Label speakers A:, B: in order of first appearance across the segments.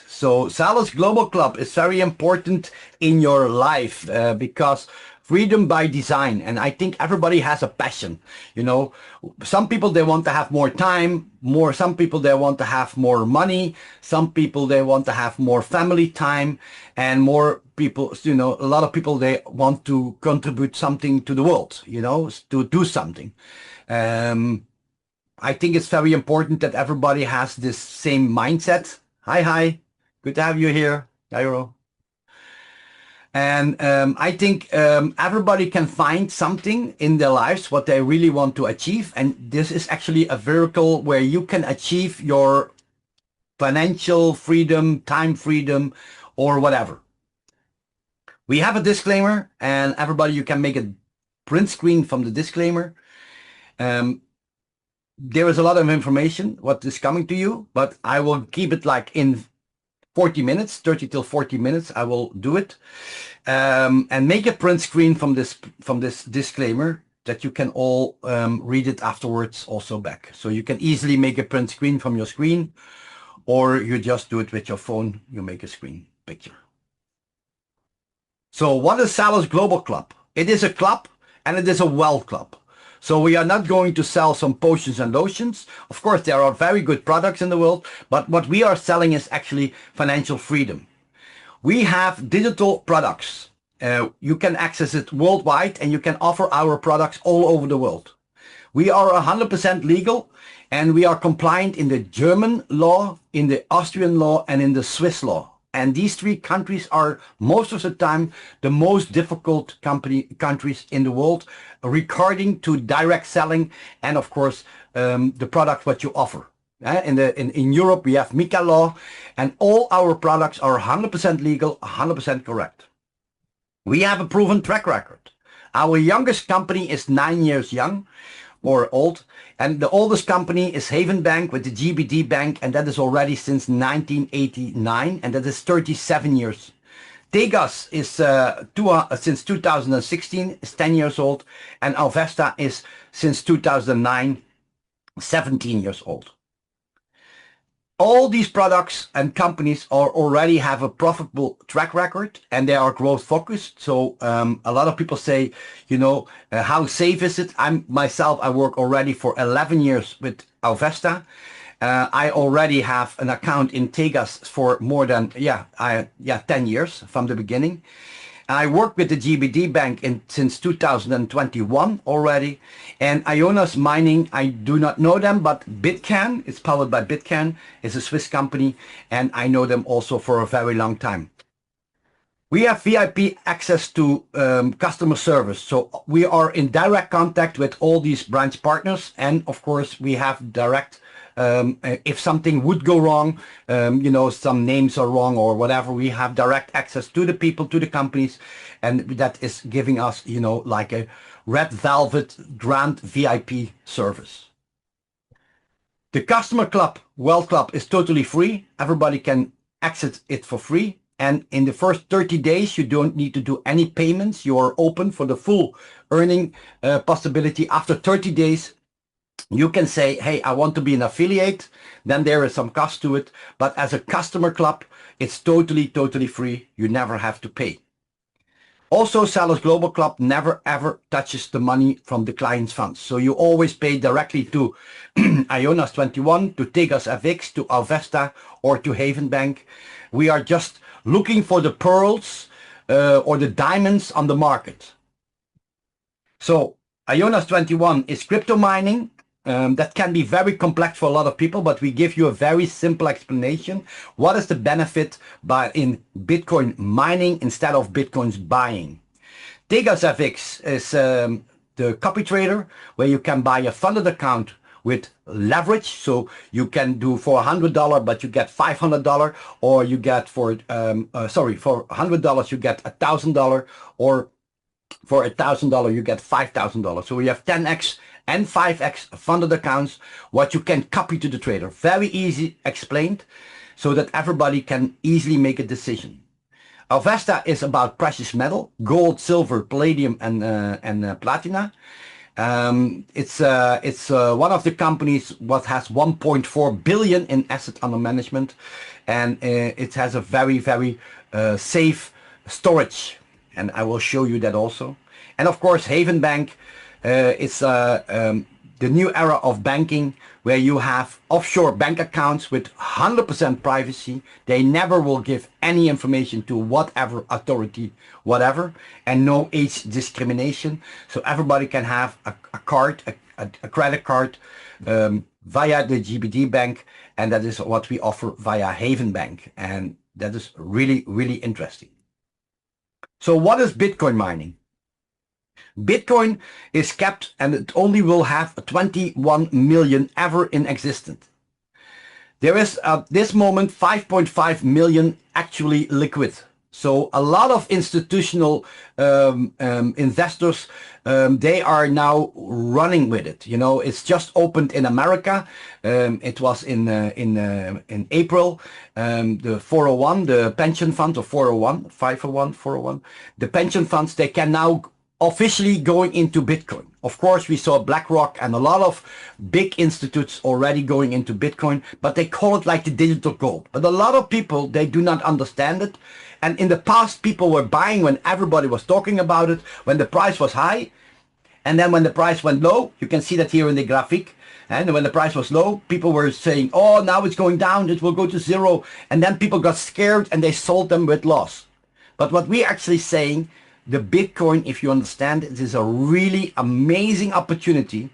A: So SALUS Global Club is very important in your life because freedom by design. And I think everybody has a passion. You know, some people, they want to have more time, some people, they want to have more money. Some people, they want to have more family time, and more people, you know, a lot of people, they want to contribute something to the world, you know, to do something. I think it's very important that everybody has this same mindset. Hi. Good to have you here, Jairo. And I think everybody can find something in their lives what they really want to achieve. And this is actually a vehicle where you can achieve your financial freedom, time freedom, or whatever. We have a disclaimer, and everybody, you can make a print screen from the disclaimer. There is a lot of information what is coming to you, but I will keep it like in 40 minutes, 30 till 40 minutes. I will do it and make a print screen from this disclaimer that you can all read it afterwards also back. So you can easily make a print screen from your screen, or you just do it with your phone. You make a screen picture. So what is SALUS Global Club? It is a club, and it is a wealth club. So we are not going to sell some potions and lotions. Of course, there are very good products in the world, but what we are selling is actually financial freedom. We have digital products. You can access it worldwide, and you can offer our products all over the world. We are 100% legal, and we are compliant in the German law, in the Austrian law, and in the Swiss law. And these three countries are most of the time the most difficult countries in the world regarding to direct selling and, of course, the product what you offer. In Europe, we have MiCA law, and all our products are 100% legal, 100% correct. We have a proven track record. Our youngest company is 9 years young or old, and the oldest company is Haven Bank with the GBD Bank, and that is already since 1989, and that is 37 years. Tegas is since 2016, is 10 years old, and Alvesta is since 2009, 17 years old. All these products and companies already have a profitable track record, and they are growth focused. So a lot of people say, you know, how safe is it? I work already for 11 years with Alvesta. I already have an account in Tegas for more than 10 years from the beginning. I work with the GBD Bank since 2021 already. And Ionas Mining, I do not know them, but Bitcan, it's powered by Bitcan, is a Swiss company, and I know them also for a very long time. We have VIP access to customer service. So we are in direct contact with all these branch partners. And of course, we have direct if something would go wrong, you know, some names are wrong or whatever, we have direct access to the people, to the companies, and that is giving us, you know, like a red velvet grand VIP service. The customer club, Wealth Club, is totally free. Everybody can access it for free. And in the first 30 days, you don't need to do any payments. You are open for the full earning possibility. After 30 days, you can say, hey, I want to be an affiliate. Then there is some cost to it. But as a customer club, it's totally free. You never have to pay. Also, SALUS Global Club never ever touches the money from the client's funds. So you always pay directly to Ionas 21, to Tegas FX, to Alvesta, or to Haven Bank. We are just looking for the pearls or the diamonds on the market. So Ionas 21 is crypto mining. That can be very complex for a lot of people, but we give you a very simple explanation. What is the benefit in Bitcoin mining instead of Bitcoins buying? Tegas FX is the copy trader, where you can buy a funded account with leverage. So you can do for $100, but you get $500, or you get for $100 you get $1,000, or for $1,000 you get $5,000. So we have 10x and 5x funded accounts, what you can copy to the trader. Very easy explained, so that everybody can easily make a decision. Alvesta is about precious metal, gold, silver, palladium, and platina. It's one of the companies what has 1.4 billion in asset under management, and it has a very safe storage, and I will show you that also. And of course, Haven Bank, it's the new era of banking where you have offshore bank accounts with 100% privacy. They never will give any information to whatever authority, whatever, and no age discrimination. So everybody can have a card, a credit card via the GBD bank, and that is what we offer via Haven Bank, and that is really interesting. So what is Bitcoin mining? Bitcoin is capped and it only will have 21 million ever in existence. There is at this moment 5.5 million actually liquid. So a lot of institutional investors, they are now running with it. You know, it's just opened in America. It was in April. The 401, the pension fund, or 401, 501, 401, the pension funds, they can now officially going into Bitcoin. Of course, we saw BlackRock and a lot of big institutes already going into Bitcoin, but they call it like the digital gold. But a lot of people, they do not understand it. And in the past, people were buying when everybody was talking about it, when the price was high. And then when the price went low, you can see that here in the graphic. And when the price was low, people were saying, oh, now it's going down, it will go to zero. And then people got scared and they sold them with loss. But what we're actually saying, the Bitcoin, if you understand, it is a really amazing opportunity.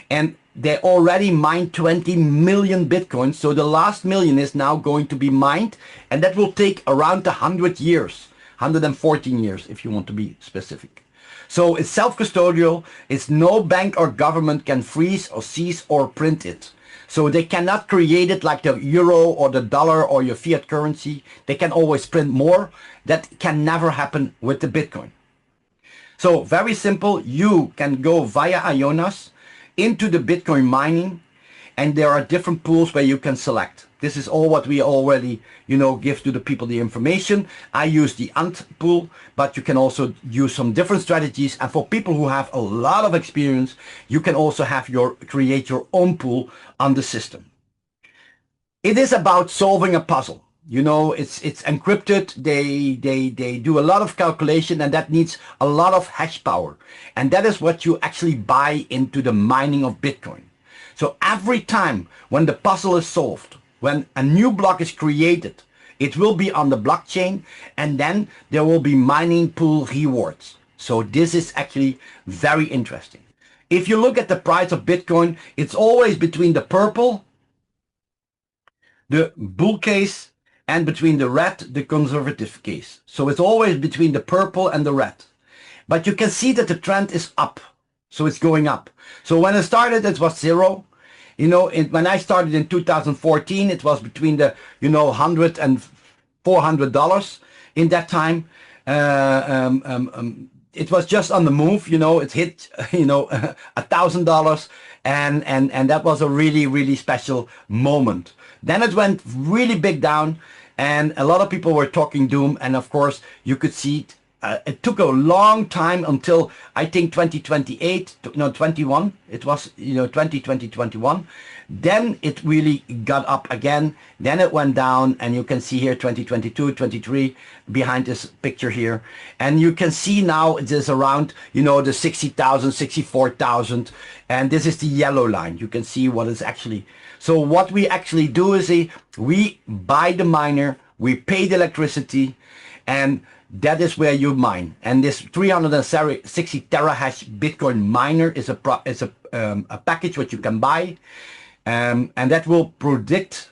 A: And they already mined 20 million Bitcoins. So the last million is now going to be mined. And that will take around 100 years, 114 years, if you want to be specific. So it's self-custodial. It's no bank or government can freeze or seize or print it. So they cannot create it like the euro or the dollar or your fiat currency. They can always print more. That can never happen with the Bitcoin. So very simple, you can go via Ionas into the Bitcoin mining, and there are different pools where you can select. This is all what we already, give to the people the information. I use the Ant pool, but you can also use some different strategies. And for people who have a lot of experience, you can also create your own pool on the system. It is about solving a puzzle. It's encrypted. They do a lot of calculation, and that needs a lot of hash power. And that is what you actually buy into the mining of Bitcoin. So every time when the puzzle is solved, when a new block is created, it will be on the blockchain, and then there will be mining pool rewards. So this is actually very interesting. If you look at the price of Bitcoin, it's always between the purple, the bull case, and between the red, the conservative case. So it's always between the purple and the red. But you can see that the trend is up. So it's going up. So when it started, it was zero. When I started in 2014, it was between the, $100 and $400 in that time. It was just on the move, it hit, $1,000. And that was a really special moment. Then it went really big down, and a lot of people were talking doom. And of course, you could see it took a long time until I think 2028, no, 21. It was 2021. Then it really got up again. Then it went down, and you can see here 2022, 23 behind this picture here. And you can see now it is around the 60,000, 64,000, and this is the yellow line. You can see what is actually. So what we actually do is we buy the miner, we pay the electricity, and that is where you mine. And this 360 terahash Bitcoin miner is a package what you can buy, and that will predict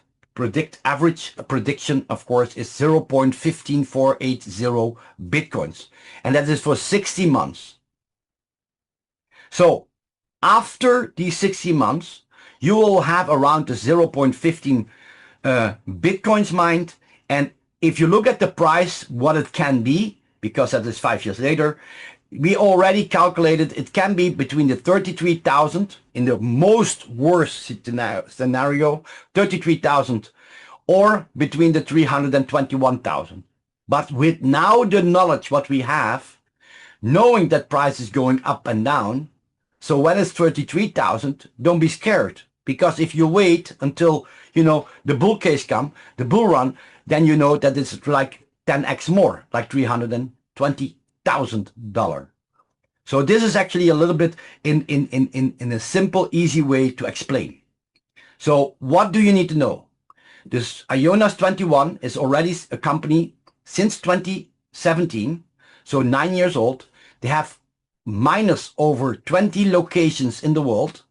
A: average prediction, of course, is 0.15480 Bitcoins, and that is for 60 months. So after these 60 months, you will have around the 0.15 Bitcoins mined. And if you look at the price, what it can be, because that is 5 years later, we already calculated it can be between the 33,000 in the most worst scenario, 33,000, or between the 321,000. But with now the knowledge what we have, knowing that price is going up and down, So when it's 33,000, don't be scared, because if you wait until, the bull case come, the bull run, then you know that it's like 10x more, like $320,000. So this is actually a little bit in a simple, easy way to explain. So what do you need to know? This IONAS 21 is already a company since 2017, so 9 years old. They have miners over 20 locations in the world.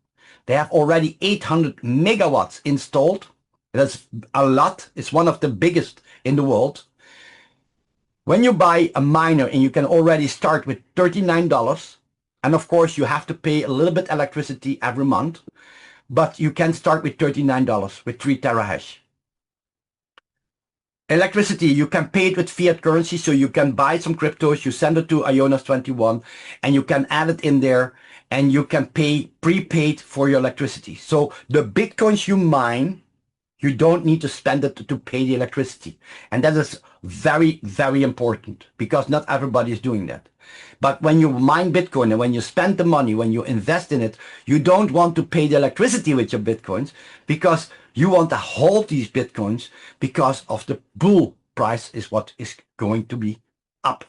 A: They have already 800 megawatts installed. That's a lot. It's one of the biggest in the world. When you buy a miner, and you can already start with $39, and of course you have to pay a little bit electricity every month, but you can start with $39 with 3 terahash. Electricity, you can pay it with fiat currency, so you can buy some cryptos, you send it to IONAS 21, and you can add it in there, and you can pay prepaid for your electricity. So the Bitcoins you mine, you don't need to spend it to pay the electricity. And that is very, very important, because not everybody is doing that. But when you mine Bitcoin and when you spend the money, when you invest in it, you don't want to pay the electricity with your Bitcoins, because you want to hold these Bitcoins because of the bull price is what is going to be up.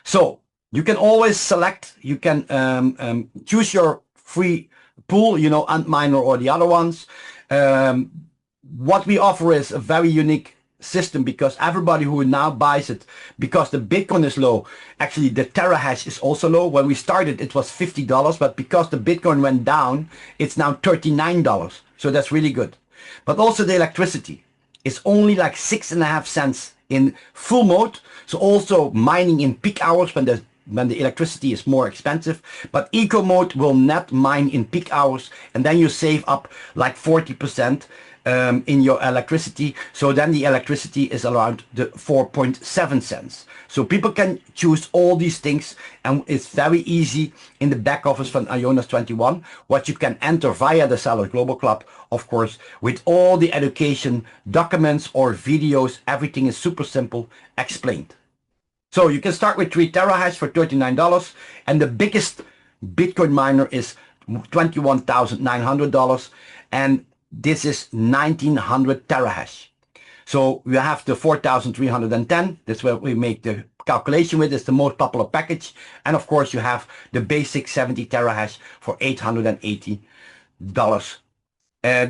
A: So you can always select, you can choose your free pool, Antminer or the other ones. What we offer is a very unique system, because everybody who now buys it, because the Bitcoin is low, actually the terahash is also low. When we started it was $50, but because the Bitcoin went down, it's now $39. So that's really good. But also the electricity is only like 6.5 cents in full mode. So also mining in peak hours when the electricity is more expensive. But eco mode will not mine in peak hours, and then you save up like 40% in your electricity. So then the electricity is around the 4.7 cents. So people can choose all these things, and it's very easy in the back office from IONAS 21, what you can enter via the SALUS Global Club, of course, with all the education documents or videos. Everything is super simple explained. So you can start with 3 terahash for $39, and the biggest Bitcoin miner is $21,900, and this is 1900 terahash. So you have the 4310. That's where we make the calculation with. It's the most popular package. And of course you have the basic 70 terahash for $880.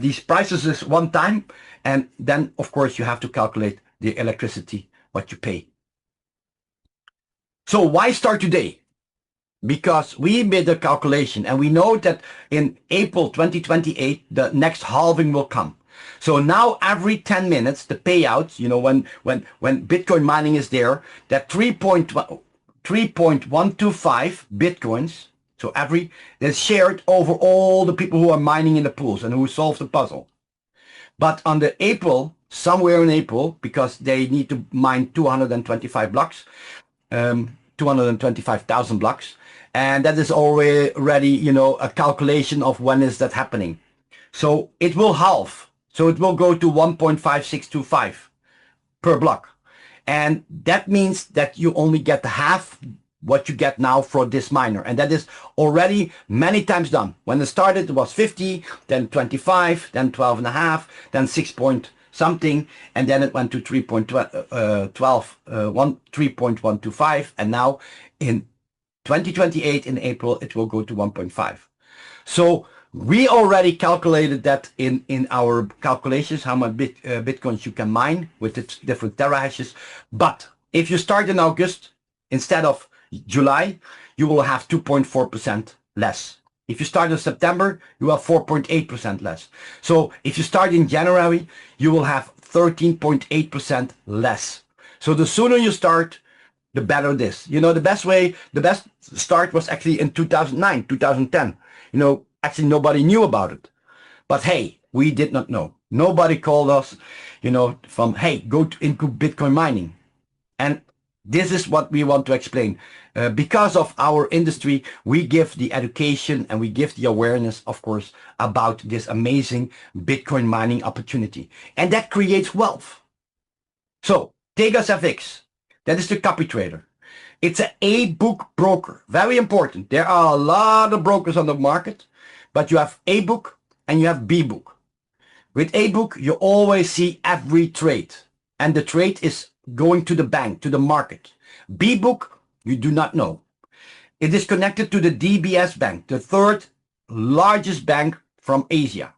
A: These prices is one time, and then of course you have to calculate the electricity, what you pay. So why start today? Because we made a calculation, and we know that in April 2028 the next halving will come. So now every 10 minutes the payouts, when Bitcoin mining is there, that 3.125 Bitcoins, so is shared over all the people who are mining in the pools and who solve the puzzle. But on the April, somewhere in April, because they need to mine 225 blocks, 225,000 blocks, and that is already, a calculation of when is that happening. So it will halve. So it will go to 1.5625 per block. And that means that you only get half what you get now for this miner. And that is already many times done. When it started, it was 50, then 25, then 12.5, then 6 point something, and then it went to 3.125, and now in 2028 in April it will go to 1.5. So we already calculated that in our calculations how much Bitcoins you can mine with the different terahashes. But if you start in August instead of July, you will have 2.4% less. If you start in September, you have 4.8% less. So if you start in January, you will have 13.8% less. So the sooner you start, the better it is. The best start was actually in 2009, 2010. Actually nobody knew about it. But hey, we did not know. Nobody called us, from, hey, go into Bitcoin mining. And this is what we want to explain. Because of our industry, we give the education and we give the awareness, of course, about this amazing Bitcoin mining opportunity. And that creates wealth. So, Tegas FX, that is the copy trader. It's an A-book broker. Very important. There are a lot of brokers on the market, but you have A-book and you have B-book. With A-book, you always see every trade, and the trade is going to the bank, to the market. B-book, you do not know. It is connected to the DBS bank, the third largest bank from Asia.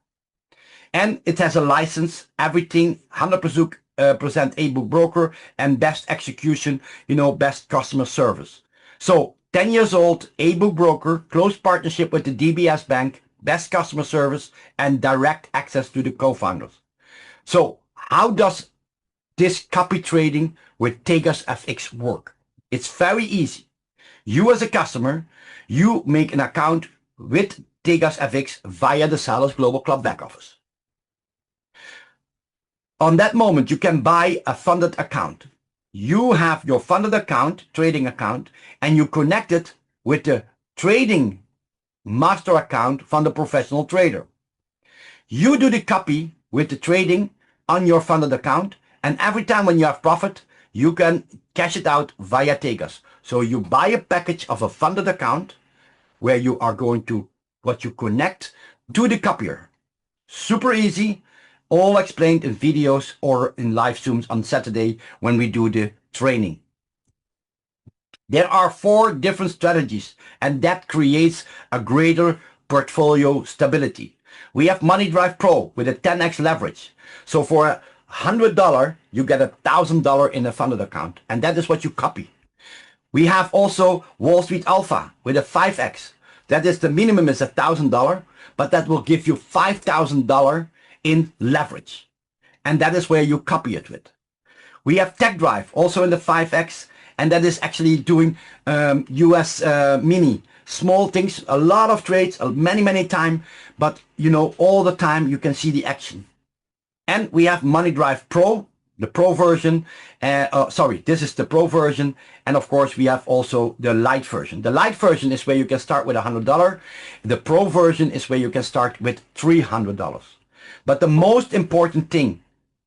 A: And it has a license, everything, 100% A-book broker, and best execution, best customer service. So 10 years old, A-book broker, close partnership with the DBS bank, best customer service, and direct access to the co-founders. So how does this copy trading with Tegas FX work? It's very easy. You as a customer, you make an account with Tegas FX via the SALUS Global Club back office. On that moment, you can buy a funded account. You have your funded account, trading account, and you connect it with the trading master account from the professional trader. You do the copy with the trading on your funded account, and every time when you have profit, you can cash it out via Tegas. So you buy a package of a funded account where you are going to, what you connect to the copier. Super easy, all explained in videos or in live Zooms on Saturday when we do the training. There are 4 different strategies, and that creates a greater portfolio stability. We have Money Drive Pro with a 10x leverage. So for $100, you get $1,000 in a funded account, and that is what you copy. We have also Wall Street Alpha with a 5x. That is, the minimum is $1,000, but that will give you $5,000 in leverage. And that is where you copy it with. We have Tech Drive also in the 5x, and that is actually doing US mini, small things, a lot of trades, many times, but all the time you can see the action. And we have Money Drive Pro, the Pro version. This is the Pro version. And of course, we have also the Lite version. The Lite version is where you can start with $100. The Pro version is where you can start with $300. But the most important thing,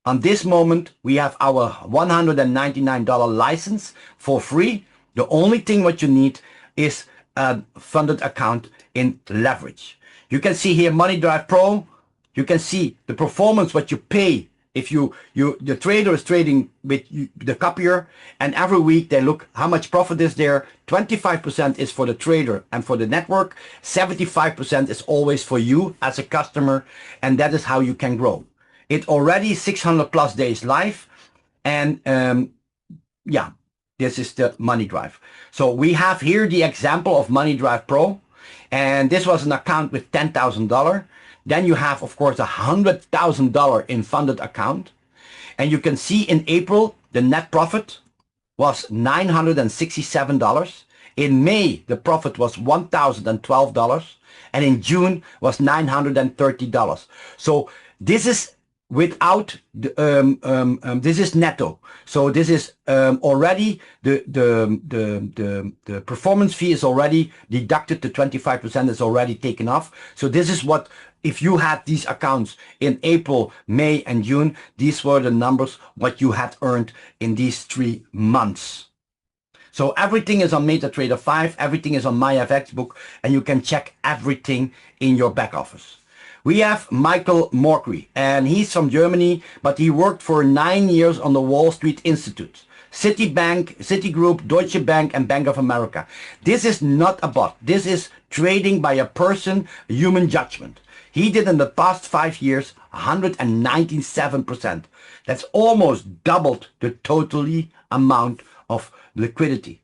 A: on this moment, we have our $199 license for free. The only thing what you need is a funded account in leverage. You can see here Money Drive Pro. You can see the performance, what you pay if the trader is trading with the copier, and every week they look how much profit is there. 25% is for the trader and for the network. 75% is always for you as a customer, and that is how you can grow. It already 600 plus days live, and yeah, this is the Money Drive. So we have here the example of Money Drive Pro, and this was an account with $10,000. Then you have, of course, $100,000 in funded account. And you can see in April, the net profit was $967. In May, the profit was $1,012. And in June was $930. So this is without, this is netto. So this is already, the performance fee is already deducted. The 25% is already taken off. So this is what, if you had these accounts in April, May, and June, these were the numbers what you had earned in these 3 months. So everything is on MetaTrader 5, everything is on my FX book, and you can check everything in your back office. We have Michael Morkry, and he's from Germany, but he worked for 9 years on the Wall Street Institute. Citibank, Citigroup, Deutsche Bank, and Bank of America. This is not a bot. This is trading by a person, human judgment. He did in the past 5 years 197%. That's almost doubled the totally amount of liquidity.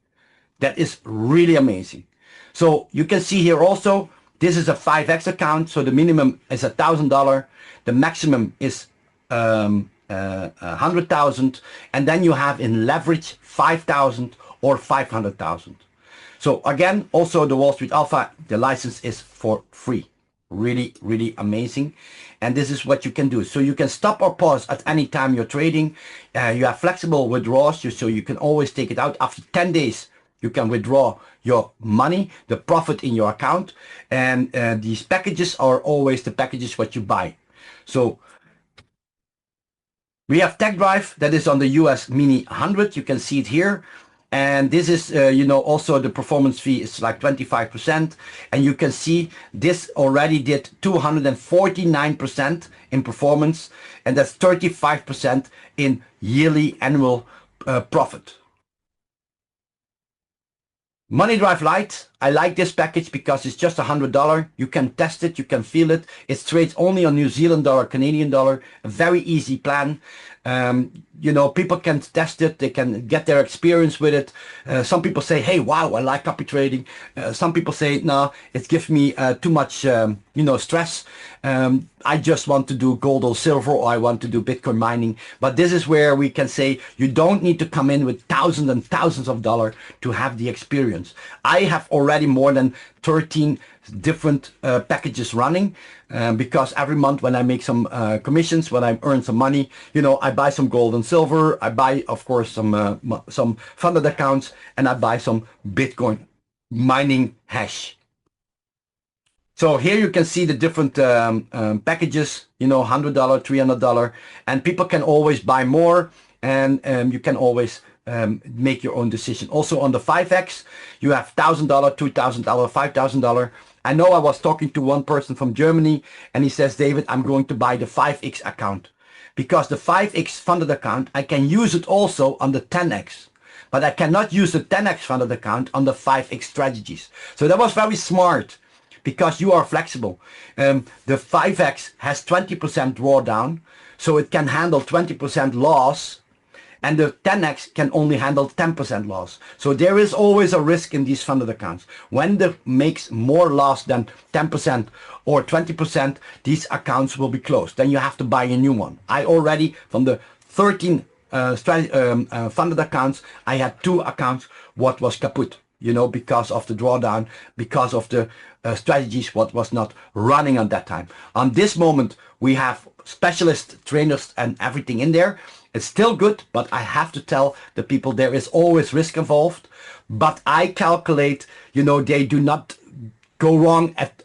A: That is really amazing. So you can see here also, this is a 5x account. So the minimum is $1,000. The maximum is 100,000. And then you have in leverage 5,000 or 500,000. So again, also the Wall Street Alpha, the license is for free. Really amazing. And this is what you can do. So you can stop or pause at any time you're trading. You have flexible withdrawals, so you can always take it out. After 10 days, you can withdraw your money, the profit in your account. And these packages are always the packages what you buy. So we have Tech Drive that is on the US Mini 100. You can see it here. And this is, also the performance fee is like 25. And you can see this already did 249% in performance. And that's 35% in yearly annual profit. Money Drive Lite, I like this package because it's just $100. You can test it, you can feel it. It trades only on New Zealand dollar, Canadian dollar, a very easy plan. People can test it, they can get their experience with it. Some people say, hey, wow, I like copy trading. Some people say, no, it gives me too much, stress. I just want to do gold or silver, or I want to do Bitcoin mining. But this is where we can say you don't need to come in with thousands and thousands of dollars to have the experience. I have already more than 13 different packages running because every month when I make some commissions, when I earn some money, I buy some gold and silver. I buy, of course, some funded accounts, and I buy some Bitcoin mining hash. So here you can see the different packages, $100, $300, and people can always buy more, and you can always make your own decision. Also on the 5X, you have $1,000, $2,000, $5,000. I know I was talking to one person from Germany, and he says, David, I'm going to buy the 5X account because the 5X funded account, I can use it also on the 10X. But I cannot use the 10X funded account on the 5X strategies. So that was very smart, because you are flexible. The 5X has 20% drawdown, so it can handle 20% loss, and the 10X can only handle 10% loss. So there is always a risk in these funded accounts. When they makes more loss than 10% or 20%, these accounts will be closed. Then you have to buy a new one. I already, from the 13 funded accounts, I had 2 accounts what was kaput, because of the drawdown, because of the strategies what was not running at that time. On this moment, we have specialist trainers and everything in there. It's still good, but I have to tell the people there is always risk involved. But I calculate, they do not go wrong at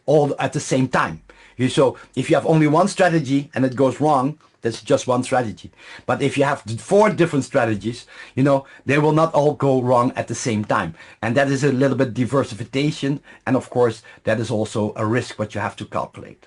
A: the same time. So if you have only one strategy and it goes wrong, that's just one strategy. But if you have 4 different strategies, they will not all go wrong at the same time. And that is a little bit diversification. And of course, that is also a risk what you have to calculate.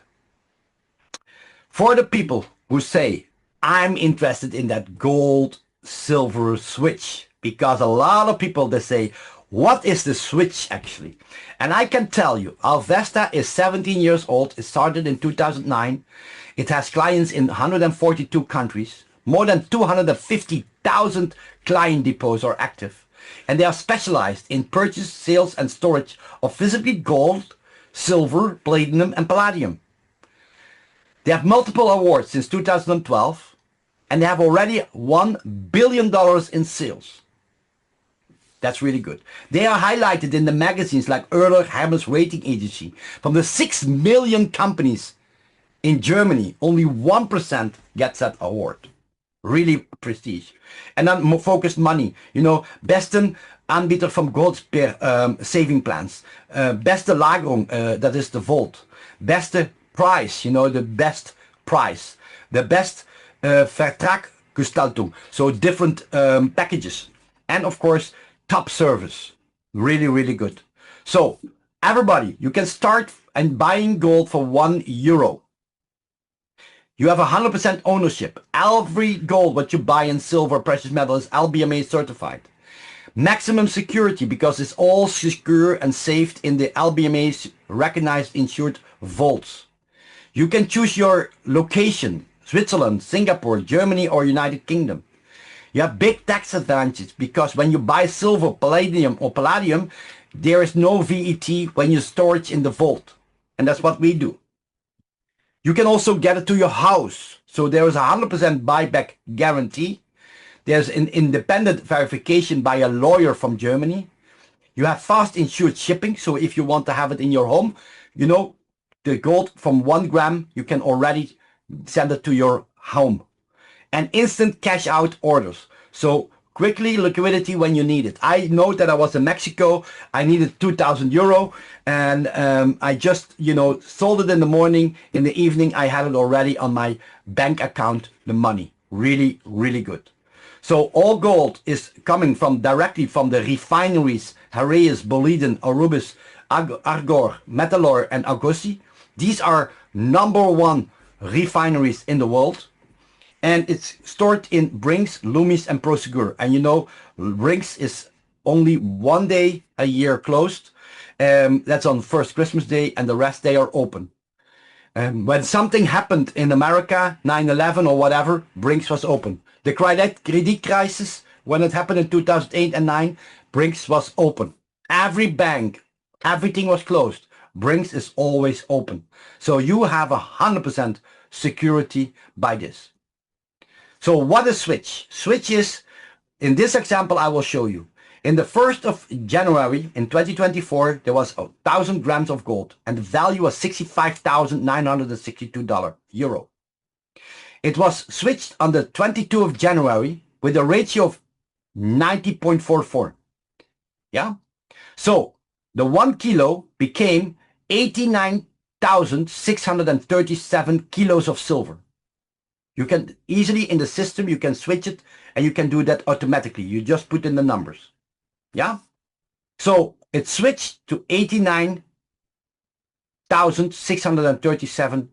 A: For the people who say, I'm interested in that gold silver switch, because a lot of people, they say, what is the switch actually? And I can tell you, Alvesta is 17 years old. It started in 2009. It has clients in 142 countries. More than 250,000 client depots are active. And they are specialized in purchase, sales, and storage of physically gold, silver, platinum, and palladium. They have multiple awards since 2012, and they have already $1 billion in sales. That's really good. They are highlighted in the magazines like Euler Hermes Rating Agency. From the 6 million companies in Germany, only 1% gets that award. Really prestige. And then focused money. Beste Anbieter van Gold saving plans. Beste Lagerung, that is the vault. Beste price, the best price. The best Vertraggestaltung, so different packages. And of course, top service. Really, really good. So everybody, you can start and buying gold for €1. You have 100% ownership. Every gold what you buy in silver, precious metal is LBMA certified. Maximum security because it's all secure and saved in the LBMA's recognized insured vaults. You can choose your location, Switzerland, Singapore, Germany, or United Kingdom. You have big tax advantages because when you buy silver, palladium, there is no VAT when you store it in the vault. And that's what we do. You can also get it to your house. So there is a 100% buyback guarantee. There's an independent verification by a lawyer from Germany. You have fast insured shipping. So if you want to have it in your home, the gold from 1 gram, you can already send it to your home. And instant cash out orders. So quickly liquidity when you need it. I know that I was in Mexico. I needed €2,000 and I just, sold it in the morning. In the evening, I had it already on my bank account, the money. Really, really good. So all gold is coming from directly from the refineries Heraeus, Boliden, Aurubis, Argor, Metalor, and Argosy. These are #1 refineries in the world. And it's stored in Brinks, Loomis, and Prosegur. And you know, Brinks is only 1 day a year closed. That's on first Christmas Day, and the rest they are open. When something happened in America, 9/11 or whatever, Brinks was open. The credit crisis, when it happened in 2008 and 9, Brinks was open. Every bank, everything was closed. Brinks is always open. So you have 100% security by this. So what is switch? Switch is, in this example I will show you. In the 1st of January in 2024, there was 1,000 grams of gold and the value was $65,962 euro. It was switched on the 22nd of January with a ratio of 90.44. Yeah. So the 1 kilo became 89,637 kilos of silver. You can easily in the system, you can switch it and you can do that automatically. You just put in the numbers. Yeah. So it switched to 89,637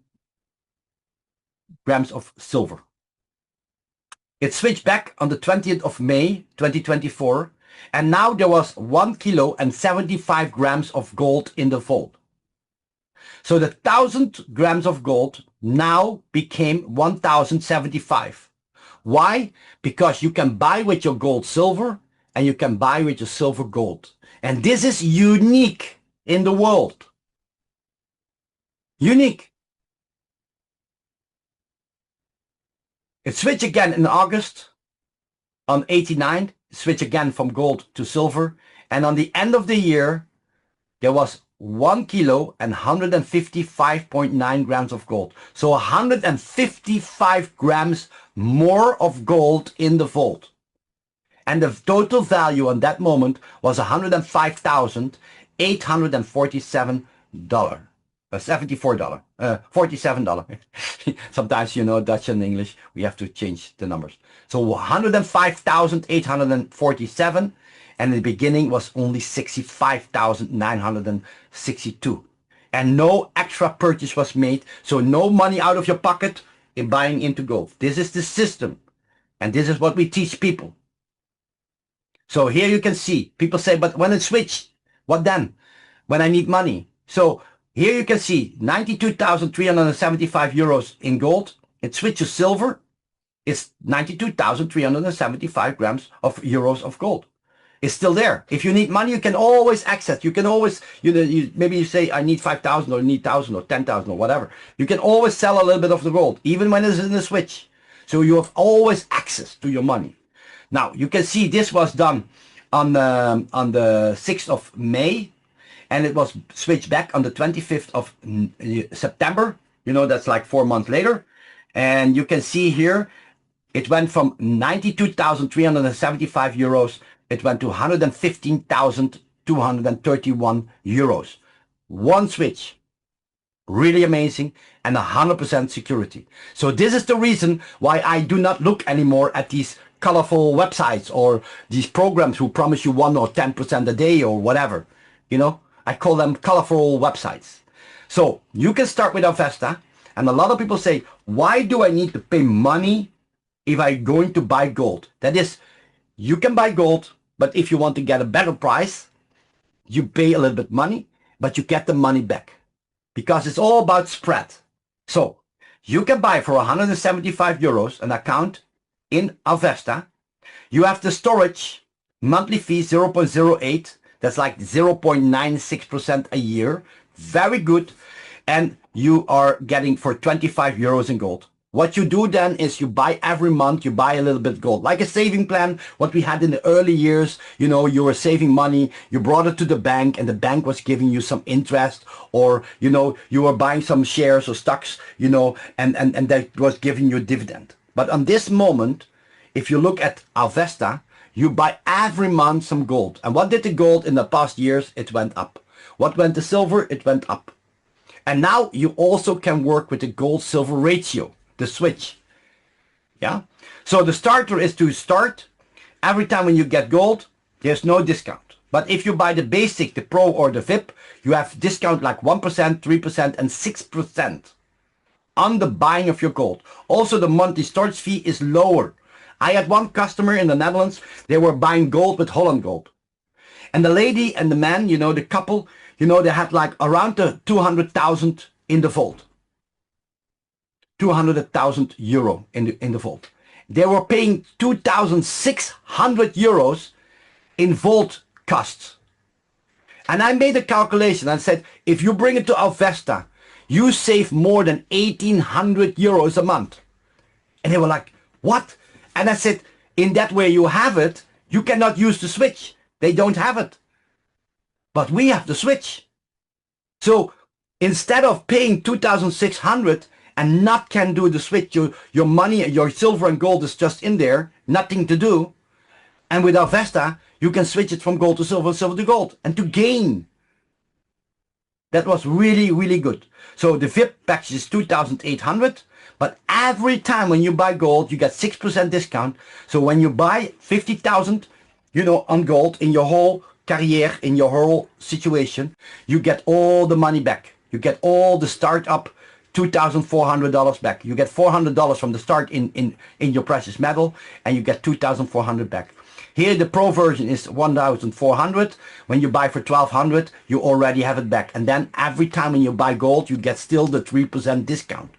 A: grams of silver. It switched back on the 20th of May 2024, and now there was 1 kilo and 75 grams of gold in the vault. So the 1,000 grams of gold now became 1,075. Why? Because you can buy with your gold silver and you can buy with your silver gold. And this is unique in the world. Unique. It switched again in August on 89, switch again from gold to silver. And on the end of the year, there was 1 kilo and 155.9 grams of gold. So 155 grams more of gold in the vault. And the total value on that moment was $105,847. $74, $47. Sometimes, you know, Dutch and English, we have to change the numbers. So 105,847, and in the beginning was only 65,962. And no extra purchase was made, so no money out of your pocket in buying into gold. This is the system, and this is what we teach people. So here you can see, people say, but when it switched, what then? When I need money. So here you can see 92,375 euros in gold. It switched to silver. It's 92,375 grams of euros of gold. It's still there. If you need money, you can always access. You can always, maybe you say, I need 5,000 or need 1,000 or 10,000 or whatever. You can always sell a little bit of the gold, even when it's in the switch. So you have always access to your money. Now, you can see this was done on the 6th of May. And it was switched back on the 25th of September. You know, that's like 4 months later. And you can see here, it went from 92,375 euros. It went to 115,231 euros. One switch. Really amazing, and 100% security. So this is the reason why I do not look anymore at these colorful websites or these programs who promise you 1 or 10% a day or whatever. You know, I call them colorful websites. So you can start with Avesta, and a lot of people say, why do I need to pay money if I'm going to buy gold? That is, you can buy gold, but if you want to get a better price, you pay a little bit money, but you get the money back. Because it's all about spread. So you can buy for 175 euros an account in Avesta. You have the storage, monthly fee 0.08. That's like 0.96% a year. Very good. And you are getting for 25 euros in gold. What you do then is you buy every month, you buy a little bit gold. Like a saving plan, what we had in the early years, you know, you were saving money, you brought it to the bank and the bank was giving you some interest, or, you know, you were buying some shares or stocks, you know, and that was giving you a dividend. But on this moment, if you look at Avesta, you buy every month some gold. And what did the gold in the past years? It went up. What went to silver? It went up. And now you also can work with the gold-silver ratio, the switch. Yeah. So the starter is to start. Every time when you get gold, there's no discount. But if you buy the basic, the pro or the VIP, you have discount like 1%, 3% and 6% on the buying of your gold. Also, the monthly storage fee is lower. I had one customer in the Netherlands, they were buying gold with Holland Gold. And the lady and the man, you know, the couple, you know, they had like around the 200,000 in the vault. 200,000 euro in the vault. They were paying 2,600 euros in vault costs. And I made a calculation and said, if you bring it to Alvesta, you save more than 1,800 euros a month. And they were like, what? And I said, in that way you have it, you cannot use the switch. They don't have it. But we have the switch. So instead of paying 2,600 and not can do the switch, your money, your silver and gold is just in there, nothing to do. And with Alvesta, you can switch it from gold to silver, silver to gold, and to gain. That was really, really good. So the VIP package is 2,800, but every time when you buy gold, you get 6% discount. So when you buy 50,000, you know, on gold in your whole career, in your whole situation, you get all the money back. You get all the startup $2,400 back. You get $400 from the start in your precious metal, and you get 2,400 back. Here the pro version is 1,400. When you buy for 1,200, you already have it back. And then every time when you buy gold, you get still the 3% discount.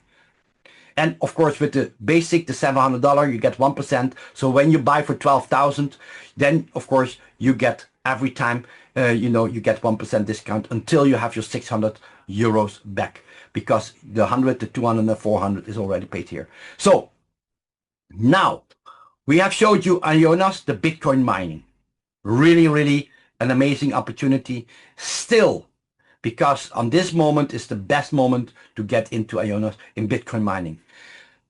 A: And of course with the basic, the $700, you get 1%. So when you buy for 12,000, then of course you get every time, you know, you get 1% discount until you have your 600 euros back, because the 100, the 200, and the 400 is already paid here. So now we have showed you Ionos, the Bitcoin mining. Really, really an amazing opportunity still, because on this moment is the best moment to get into Ionos in Bitcoin mining.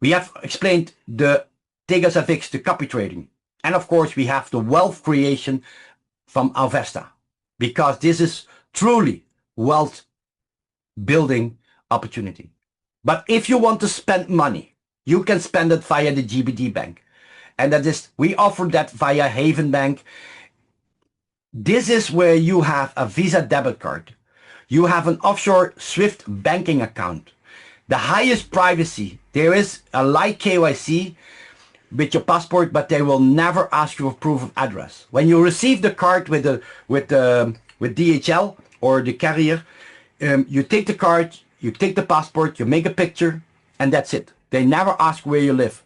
A: We have explained the Tegas FX, the copy trading. And of course we have the wealth creation from Alvesta, because this is truly wealth building opportunity. But if you want to spend money, you can spend it via the GBD bank. And that is, we offer that via Haven Bank. This is where you have a Visa debit card. You have an offshore SWIFT banking account. The highest privacy. There is a light KYC with your passport, but they will never ask you for proof of address. When you receive the card with DHL or the carrier, you take the card, you take the passport, you make a picture, and that's it. They never ask where you live.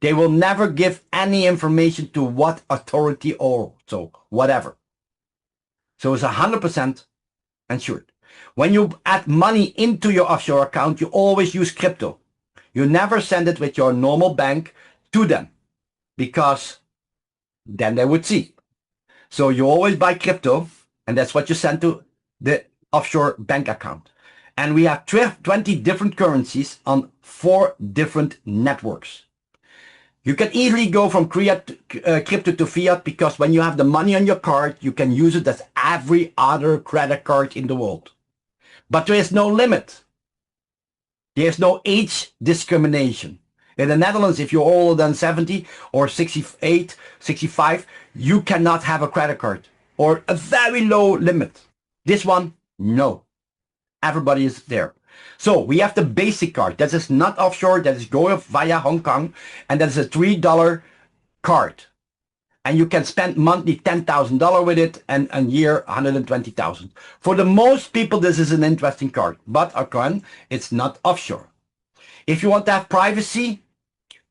A: They will never give any information to what authority or so, whatever. So it's 100% insured. When you add money into your offshore account, you always use crypto. You never send it with your normal bank to them, because then they would see. So you always buy crypto, and that's what you send to the offshore bank account. And we have 20 different currencies on 4 different networks. You can easily go from crypto to fiat, because when you have the money on your card, you can use it as every other credit card in the world. But there is no limit. There is no age discrimination. In the Netherlands, if you're older than 70 or 68, 65, you cannot have a credit card or a very low limit. This one, no. Everybody is there. So we have the basic card. That is not offshore. That is going via Hong Kong. And that is a $3 card. And you can spend monthly $10,000 with it, and a year 120,000. For the most people, this is an interesting card. But again, it's not offshore. If you want to have privacy,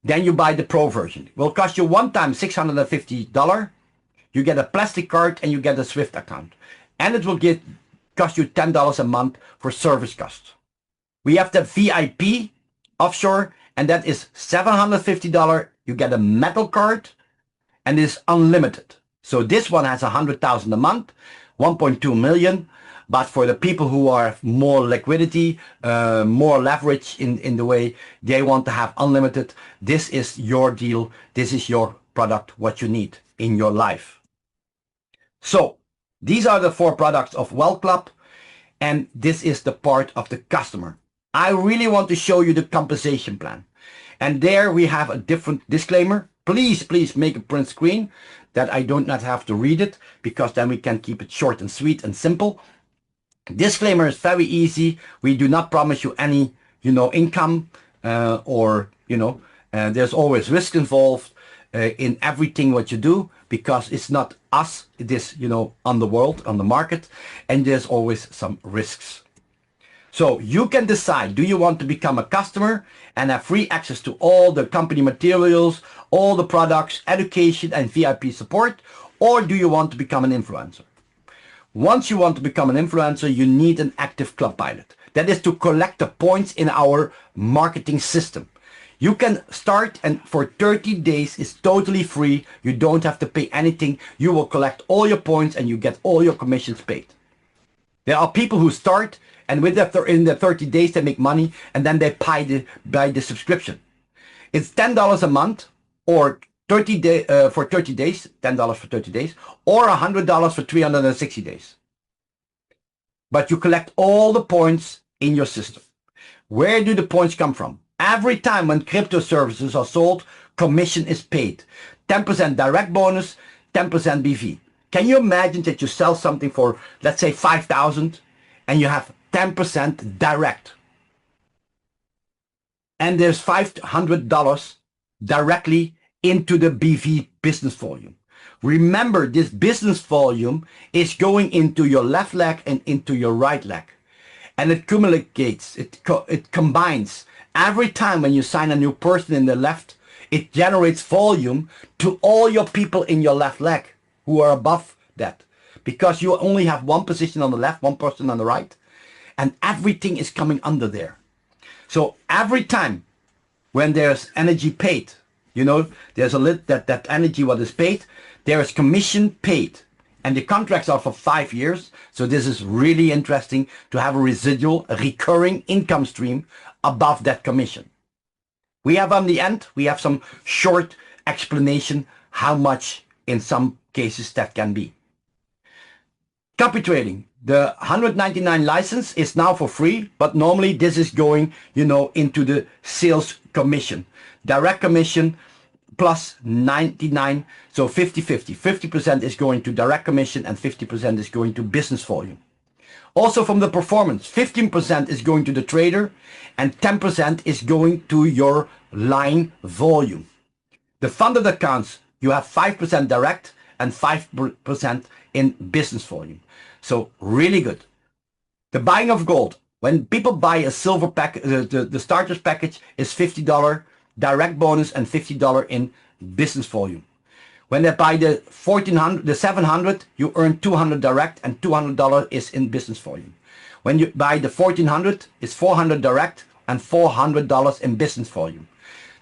A: then you buy the pro version. It will cost you one time $650. You get a plastic card and you get a SWIFT account. And it will cost you $10 a month for service costs. We have the VIP offshore, and that is $750. You get a metal card, and it's unlimited. So this one has 100,000 a month, 1.2 million. But for the people who are more liquidity, more leverage in the way they want to have unlimited, this is your deal. This is your product, what you need in your life. So these are the 4 products of Wealth Club, and this is the part of the customer. I really want to show you the compensation plan. And there we have a different disclaimer. Please make a print screen that I don't not have to read it, because then we can keep it short and sweet and simple. Disclaimer is very easy. We do not promise you any, income or, there's always risk involved in everything what you do, because it's not us, it is, on the world, on the market, and there's always some risks. So you can decide, do you want to become a customer and have free access to all the company materials, all the products, education and VIP support, or do you want to become an influencer? Once you want to become an influencer, you need an active club pilot. That is to collect the points in our marketing system. You can start, and for 30 days it's totally free. You don't have to pay anything. You will collect all your points and you get all your commissions paid. There are people who start, and in the 30 days they make money, and then they buy the subscription. It's $10 a month, or for 30 days, $10 for 30 days, or $100 for 360 days. But you collect all the points in your system. Where do the points come from? Every time when crypto services are sold, commission is paid. 10% direct bonus, 10% BV. Can you imagine that you sell something for, let's say, 5,000 and you have 10% direct? And there's $500 directly into the BV business volume. Remember, this business volume is going into your left leg and into your right leg. And it accumulates, it combines. Every time when you sign a new person in the left, it generates volume to all your people in your left leg who are above that. Because you only have one position on the left, one person on the right, and everything is coming under there. So every time when there's energy paid, there's that energy what is paid, there is commission paid. And the contracts are for 5 years. So this is really interesting to have a residual, a recurring income stream above that commission. We have on the end, we have some short explanation how much in some cases that can be. Copy trading. The 199 license is now for free, but normally this is going, into the sales commission. Direct commission plus 99, so 50-50. 50% is going to direct commission and 50% is going to business volume. Also from the performance, 15% is going to the trader and 10% is going to your line volume. The funded accounts, you have 5% direct and 5% in business volume. So really good. The buying of gold. When people buy a silver pack, the starters package is $50 direct bonus and $50 in business volume. When they buy the 1400, the 700, you earn $200 direct and $200 is in business volume. When you buy the 1400, it's $400 direct and $400 in business volume.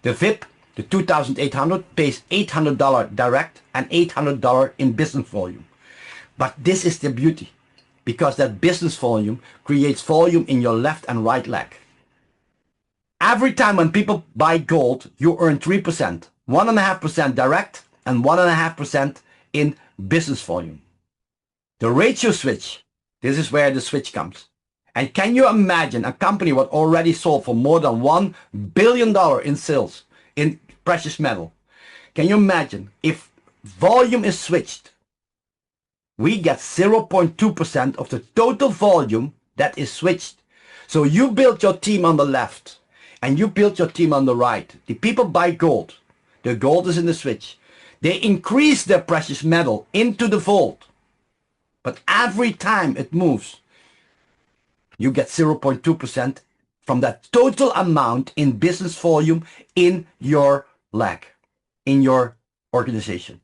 A: The VIP, the 2800, pays $800 direct and $800 in business volume. But this is the beauty, because that business volume creates volume in your left and right leg. Every time when people buy gold, you earn 3%, 1.5% direct and 1.5% in business volume. The ratio switch, this is where the switch comes. And can you imagine a company what already sold for more than $1 billion in sales in precious metal? Can you imagine if volume is switched? We get 0.2% of the total volume that is switched. So you build your team on the left and you build your team on the right. The people buy gold. The gold is in the switch. They increase their precious metal into the vault. But every time it moves, you get 0.2% from that total amount in business volume in your leg, in your organization.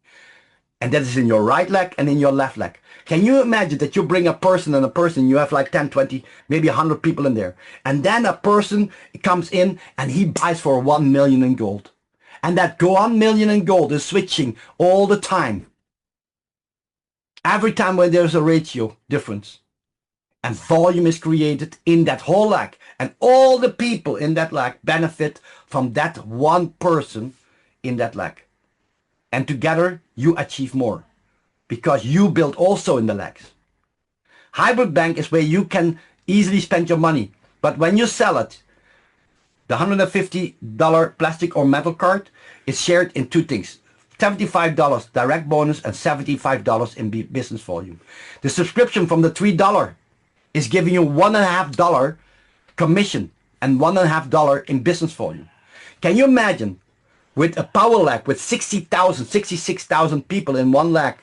A: And that is in your right leg and in your left leg. Can you imagine that you bring a person and a person, you have like 10, 20, maybe 100 people in there. And then a person comes in and he buys for 1 million in gold. And that 1 million in gold is switching all the time. Every time when there's a ratio difference. And volume is created in that whole leg. And all the people in that leg benefit from that one person in that leg. And together you achieve more because you build also in the legs. Hybrid bank is where you can easily spend your money. But when you sell it, The $150 plastic or metal card is shared in two things. $75 direct bonus and $75 in business volume. The subscription from the $3 is giving you $1.50 commission and $1.50 in business volume. Can you imagine with a power lag with 60,000, 66,000 people in one lag,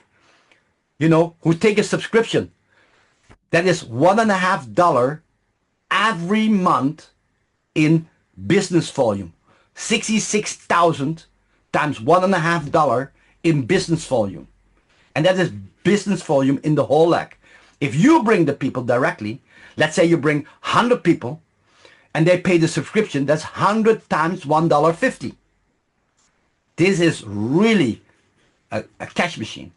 A: you know, who take a subscription? That is $1.50 every month in business volume. 66,000 times $1.50 in business volume. And that is business volume in the whole leg. If you bring the people directly, let's say you bring 100 people and they pay the subscription, that's 100 times $1.50. This is really a cash machine.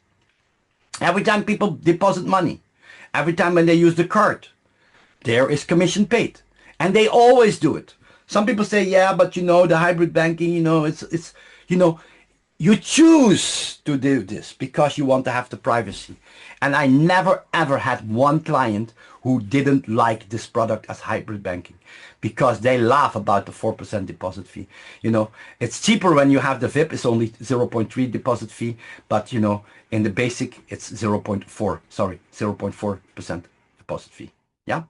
A: Every time people deposit money, every time when they use the card, there is commission paid. And they always do it. Some people say, yeah, but you know, the hybrid banking, you know, it's you know, you choose to do this because you want to have the privacy. And I never ever had one client who didn't like this product as hybrid banking because they laugh about the 4% deposit fee. You know, it's cheaper when you have the VIP, it's only 0.3 deposit fee, but you know, in the basic, it's 0.4% deposit fee. Yeah.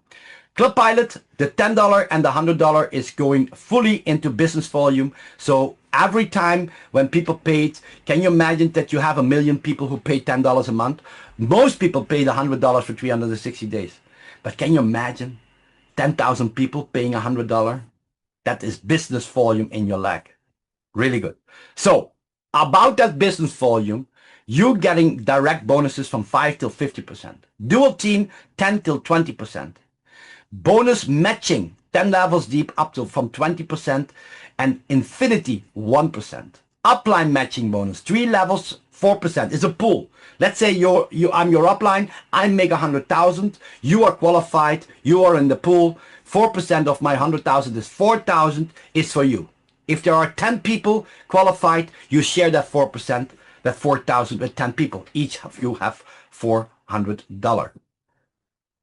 A: Club Pilot, the $10 and the $100 is going fully into business volume. So every time when people paid, can you imagine that you have 1 million people who pay $10 a month? Most people pay the $100 for 360 days. But can you imagine 10,000 people paying $100? That is business volume in your leg. Really good. So about that business volume, you're getting direct bonuses from 5 till 50%. Dual team, 10 till 20%. Bonus matching, 10 levels deep up to from 20%, and infinity 1%. Upline matching bonus, 3 levels, 4%. It's a pool. Let's say I'm your upline, I make 100,000, you are qualified, you are in the pool, 4% of my 100,000 is 4,000 is for you. If there are 10 people qualified, you share that 4%, that 4,000 with 10 people. Each of you have $400.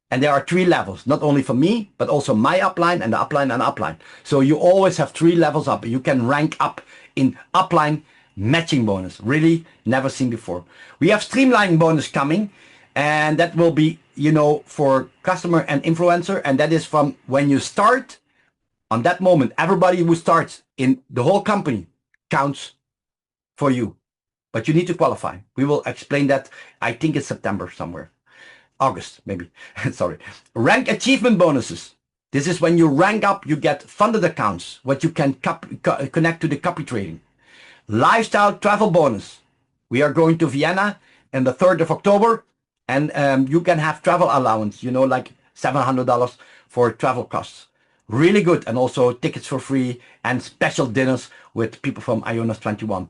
A: And there are 3 levels, not only for me, but also my upline and the upline and upline. So you always have 3 levels up. You can rank up in upline matching bonus. Really never seen before. We have streamlining bonus coming, and that will be, you know, for customer and influencer. And that is from when you start, on that moment, everybody who starts in the whole company counts for you. But you need to qualify. We will explain that, I think it's September somewhere. August, maybe. Sorry. Rank achievement bonuses. This is when you rank up, you get funded accounts, what you can connect to the copy trading. Lifestyle travel bonus. We are going to Vienna on the 3rd of October, and you can have travel allowance, you know, like $700 for travel costs. Really good. And also tickets for free and special dinners with people from Ionas 21.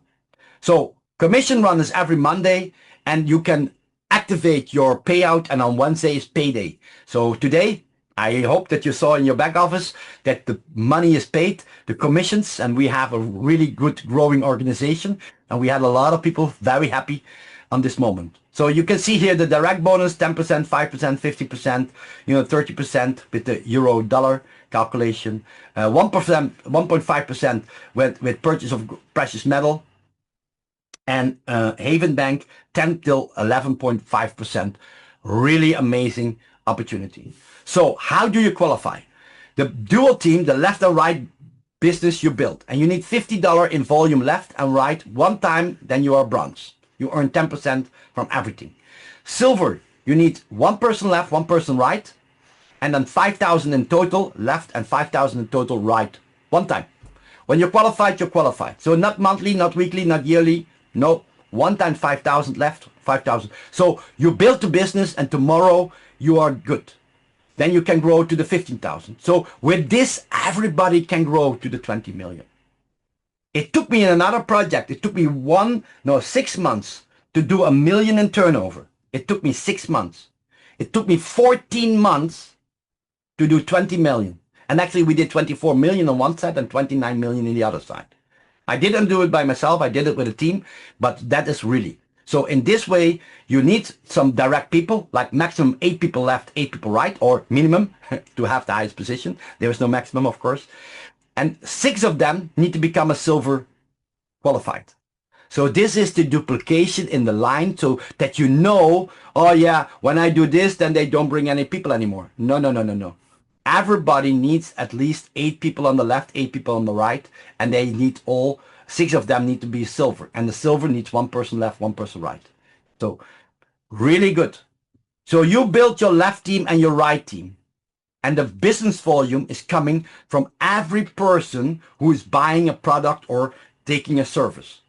A: So commission run is every Monday, and you can activate your payout, and on Wednesday is payday. So today, I hope that you saw in your back office that the money is paid, the commissions, and we have a really good growing organization, and we had a lot of people very happy on this moment. So you can see here the direct bonus, 10%, 5%, 50%, you know, 30% with the euro dollar calculation, 1%, 1.5% with purchase of precious metal, and Haven Bank 10 till 11.5%. Really amazing opportunity. So how do you qualify? The dual team, the left and right business you build, and you need $50 in volume left and right one time, then you are bronze. You earn 10% from everything. Silver, you need 1 person left, 1 person right, and then 5,000 in total left and 5,000 in total right one time. When you're qualified, you're qualified. So not monthly, not weekly, not yearly. No, one time 5,000 left, 5,000. So you build the business and tomorrow you are good. Then you can grow to the 15,000. So with this, everybody can grow to the 20 million. It took me in another project, it took me 6 months to do 1 million in turnover. It took me 6 months. It took me 14 months to do 20 million. And actually we did 24 million on one side and 29 million in the other side. I didn't do it by myself, I did it with a team, but that is really. So in this way, you need some direct people, like maximum 8 people left, 8 people right, or minimum to have the highest position. There is no maximum, of course. and 6 of them need to become a silver qualified. So this is the duplication in the line, so that you know, oh yeah, when I do this, then they don't bring any people anymore. No, no, no, no, no. Everybody needs at least 8 people on the left, 8 people on the right, and they need all 6 of them need to be silver, and the silver needs 1 person left, 1 person right. So really good. So you build your left team and your right team, and the business volume is coming from every person who is buying a product or taking a service.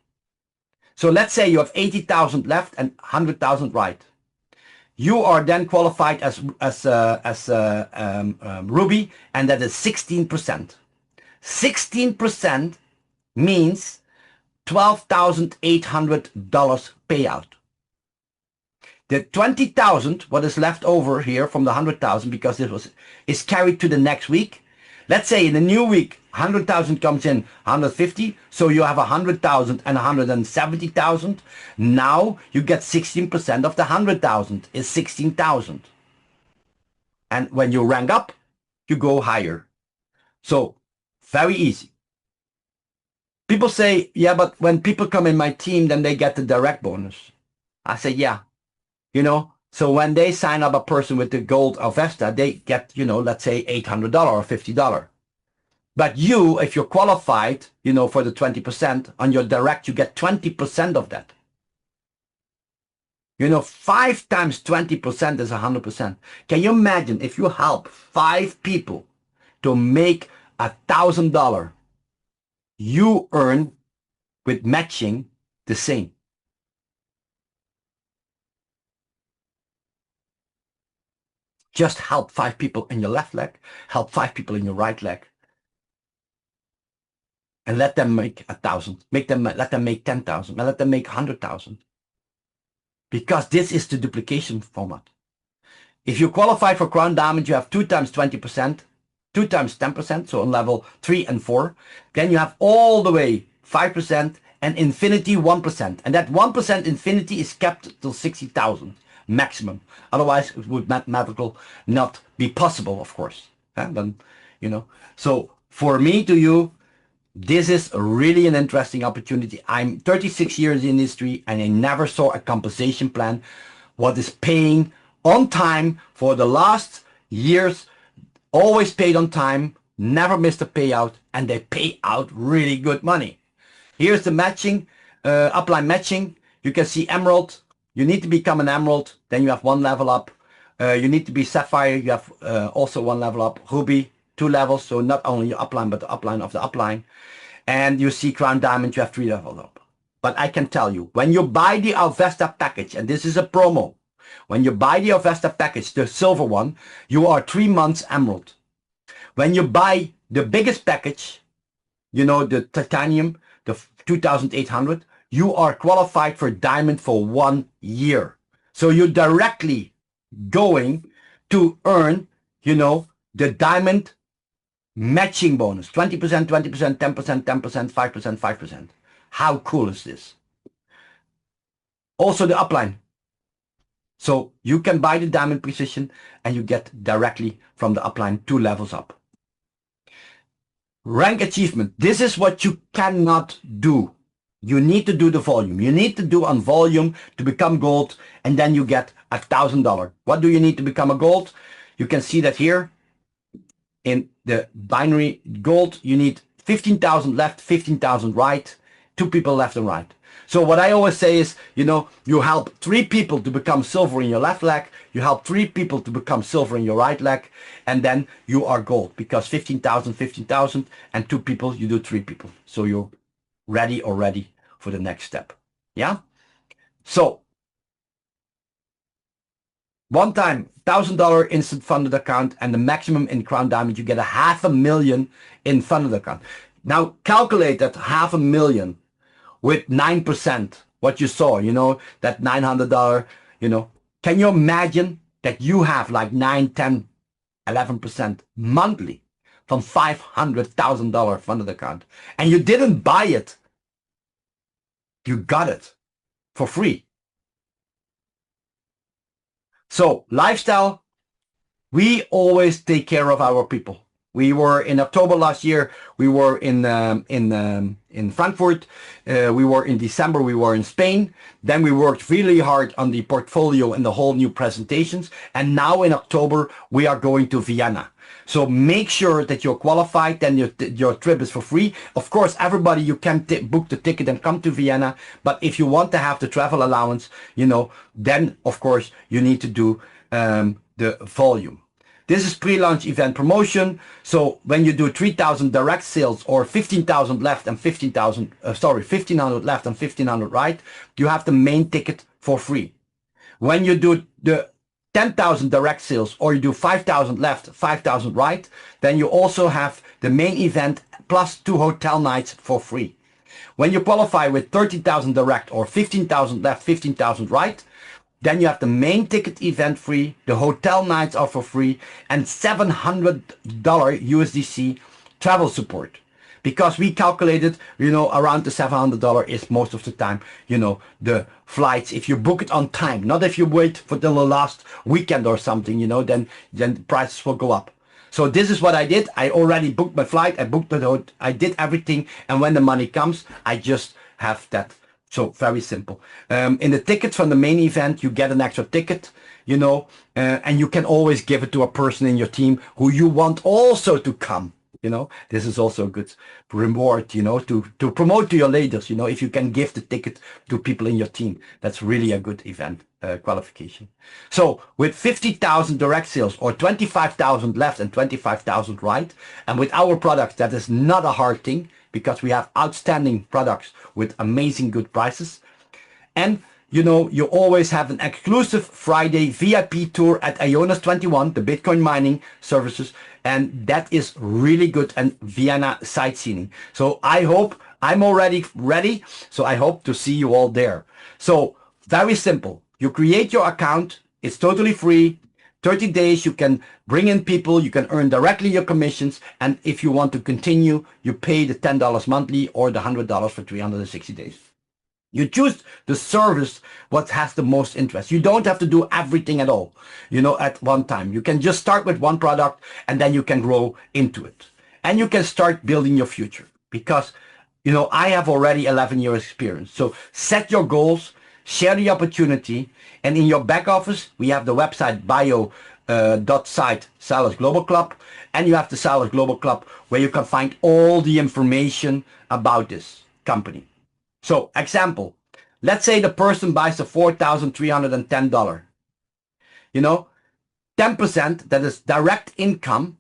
A: So let's say you have 80,000 left and 100,000 right. You are then qualified as Ruby, and that is 16%. 16% means $12,800 payout. The 20,000, what is left over here from the 100,000, because this is carried to the next week. Let's say in the new week, 100,000 comes in, 150, so you have 100,000 and 170,000. Now you get 16% of the 100,000 is 16,000. And when you rank up, you go higher. So very easy. People say, yeah, but when people come in my team, then they get the direct bonus. I say, yeah, you know, so when they sign up a person with the gold Avesta, they get, you know, let's say $800 or $50. But you, if you're qualified, you know, for the 20%, on your direct, you get 20% of that. You know, 5 times 20% is 100%. Can you imagine if you help 5 people to make $1,000, you earn with matching the same. Just help 5 people in your left leg, help 5 people in your right leg, and let them make 1,000. Let them make 10,000, and let them make 100,000. Because this is the duplication format. If you qualify for Crown Diamond, you have 2 times 20%, 2 times 10%, so on level 3 and 4. Then you have all the way 5% and infinity 1%. And that 1% infinity is kept till 60,000 maximum. Otherwise, it would mathematically not be possible, of course. Then, you know, so for me to you, this is really an interesting opportunity. I'm 36 years in the industry and I never saw a compensation plan what is paying on time for the last years, always paid on time, never missed a payout, and they pay out really good money. Here's the matching, upline matching. You can see Emerald. You need to become an Emerald, then you have 1 level up. You need to be Sapphire, you have also 1 level up. Ruby, 2 levels, so not only your upline, but the upline of the upline. And you see Crown Diamond, you have 3 levels up. But I can tell you, when you buy the Avesta package, and this is a promo, when you buy the Avesta package, the silver one, you are 3 months Emerald. When you buy the biggest package, you know, the titanium, the 2,800, you are qualified for Diamond for 1 year. So you're directly going to earn, you know, the Diamond matching bonus, 20%, 20%, 10%, 10%, 5%, 5%. How cool is this? Also the upline. So you can buy the Diamond position and you get directly from the upline 2 levels up. Rank achievement. This is what you cannot do. You need to do the volume. You need to do on volume to become gold, and then you get $1,000. What do you need to become a gold? You can see that here. In the binary gold, you need 15,000 left, 15,000 right, 2 people left and right. So what I always say is, you know, you help 3 people to become silver in your left leg, you help 3 people to become silver in your right leg, and then you are gold, because 15,000, 15,000, and 2 people, you do 3 people. So you're ready already for the next step. Yeah? So, one time, $1,000 instant funded account, and the maximum in Crown Diamond, you get $500,000 in funded account. Now calculate that $500,000 with 9%, what you saw, you know, that $900, you know. Can you imagine that you have like 9, 10, 11% monthly from $500,000 funded account, and you didn't buy it, you got it for free. So lifestyle, we always take care of our people. We were in October last year. We were in Frankfurt. We were in December. We were in Spain. Then we worked really hard on the portfolio and the whole new presentations. And now in October we are going to Vienna. So make sure that you're qualified. Then your trip is for free. Of course, everybody, you can book the ticket and come to Vienna. But if you want to have the travel allowance, you know, then of course you need to do the volume. This is pre-launch event promotion. So when you do 3,000 direct sales or 15,000 left and 1,500 left and 1,500 right, you have the main ticket for free. When you do the 10,000 direct sales or you do 5,000 left, 5,000 right, then you also have the main event plus 2 hotel nights for free. When you qualify with 30,000 direct or 15,000 left, 15,000 right, then you have the main ticket event free, the hotel nights are for free, and $700 USDC travel support. Because we calculated, you know, around the $700 is most of the time, you know, the flights. If you book it on time, not if you wait for the last weekend or something, you know, then prices will go up. So this is what I did. I already booked my flight. I booked the hotel. I did everything. And when the money comes, I just have that. So very simple. In the tickets from the main event, you get an extra ticket, you know, and you can always give it to a person in your team who you want also to come. You know, this is also a good reward, you know, to promote to your leaders. You know, if you can give the ticket to people in your team, that's really a good event qualification. So with 50,000 direct sales or 25,000 left and 25,000 right, and with our products, that is not a hard thing because we have outstanding products with amazing good prices. And you know, you always have an exclusive Friday VIP tour at Ionos 21, the Bitcoin mining services. And that is really good, and Vienna sightseeing. So I hope, I'm already ready. So I hope to see you all there. So very simple. You create your account. It's totally free. 30 days, you can bring in people. You can earn directly your commissions. And if you want to continue, you pay the $10 monthly or the $100 for 360 days. You choose the service what has the most interest. You don't have to do everything at all, you know, at one time. You can just start with one product and then you can grow into it. And you can start building your future because, you know, I have already 11 years experience. So set your goals, share the opportunity, and in your back office, we have the website bio.site SALUS Global Club, and you have the SALUS Global Club where you can find all the information about this company. So example, let's say the person buys a $4,310, you know, 10%, that is direct income.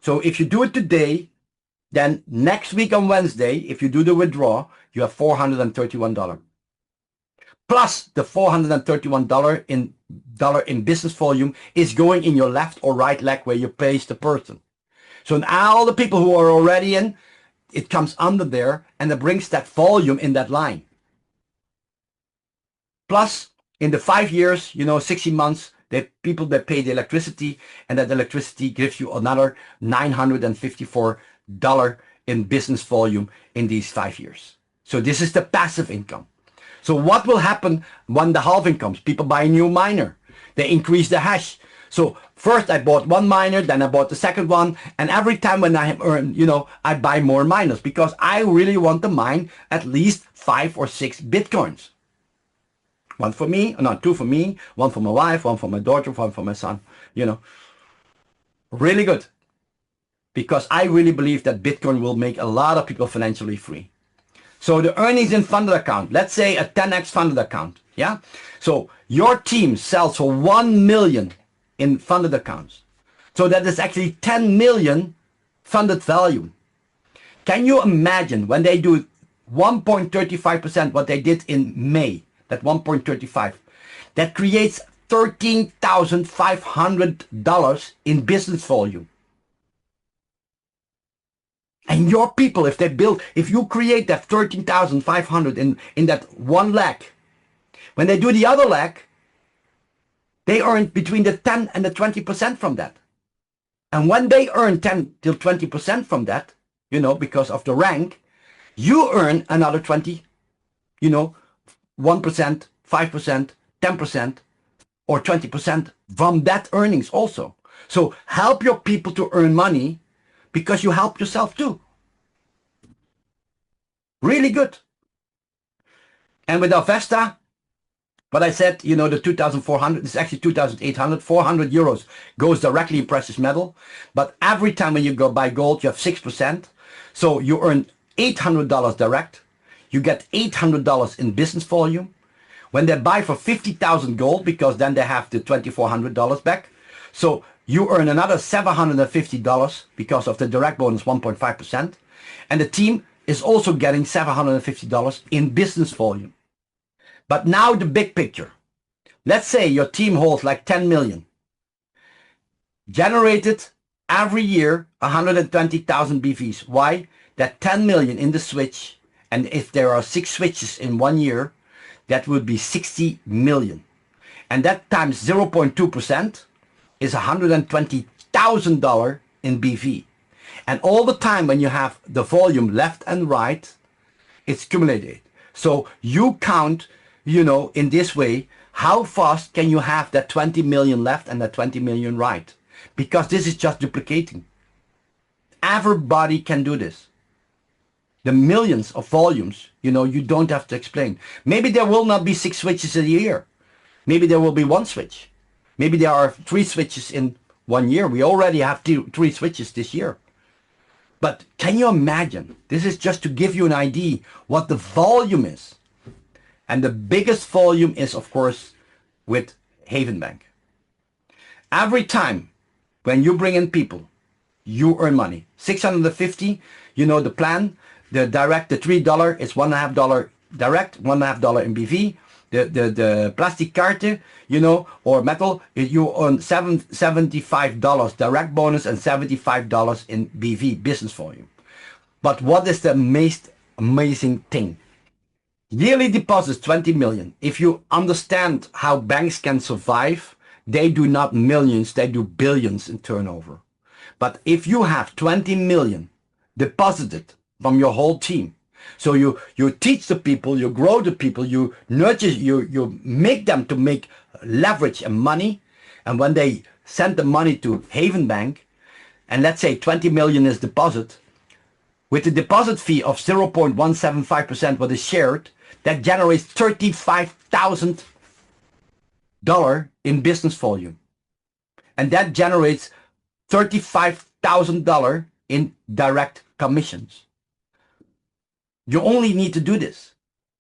A: So if you do it today, then next week on Wednesday, if you do the withdrawal, you have $431. Plus the $431 in business volume is going in your left or right leg where you place the person. So now all the people who are already in, it comes under there and it brings that volume in that line. Plus, in the 5 years, you know, 60 months, the people that pay the electricity, and that electricity gives you another $954 in business volume in these 5 years. So this is the passive income. So what will happen when the halving comes? People buy a new miner. They increase the hash. So first I bought one miner, then I bought the second one, and every time when I earn, you know, I buy more miners because I really want to mine at least 5 or 6 Bitcoins. One for me, no, 2 for me, 1 for my wife, 1 for my daughter, 1 for my son, you know. Really good. Because I really believe that Bitcoin will make a lot of people financially free. So the earnings in funded account, let's say a 10x funded account, yeah? So your team sells for 1 million in funded accounts. So that is actually 10 million funded value. Can you imagine when they do 1.35% what they did in May, that 1.35, that creates $13,500 in business volume. And your people, if they build, if you create that 13,500 in that one leg, when they do the other leg, they earn between the 10 and the 20% from that. And when they earn 10 till 20% from that, you know, because of the rank, you earn another 20, you know, 1%, 5%, 10%, or 20% from that earnings also. So help your people to earn money because you help yourself too. Really good. And with Avesta, but I said, you know, the 2,400, it's actually 2,800, 400 euros goes directly in precious metal. But every time when you go buy gold, you have 6%. So you earn $800 direct. You get $800 in business volume. When they buy for 50,000 gold, because then they have the $2,400 back. So you earn another $750 because of the direct bonus 1.5%. And the team is also getting $750 in business volume. But now the big picture. Let's say your team holds like 10 million. Generated every year 120,000 BVs. Why? That 10 million in the switch, and if there are 6 switches in 1 year, that would be 60 million. And that times 0.2% is $120,000 in BV. And all the time when you have the volume left and right, it's cumulated. So you count, you know, in this way, how fast can you have that 20 million left and that 20 million right? Because this is just duplicating. Everybody can do this. The millions of volumes, you know, you don't have to explain. Maybe there will not be 6 switches a year. Maybe there will be 1 switch. Maybe there are 3 switches in 1 year. We already have 3 switches this year. But can you imagine? This is just to give you an idea what the volume is. And the biggest volume is, of course, with Haven Bank. Every time when you bring in people, you earn money. 650, you know the plan. The direct, the $3 is $1.5 direct, $1.5 in BV. The plastic carte, you know, or metal, you earn $75 direct bonus and $75 in BV, business volume. But what is the most amazing thing? Yearly deposits 20 million. If you understand how banks can survive, they do not millions, they do billions in turnover. But if you have 20 million deposited from your whole team, so you teach the people, you grow the people, you nurture, you make them to make leverage and money, and when they send the money to Haven Bank, and let's say 20 million is deposit, with the deposit fee of 0.175% what is shared, that generates $35,000 in business volume. And that generates $35,000 in direct commissions. You only need to do this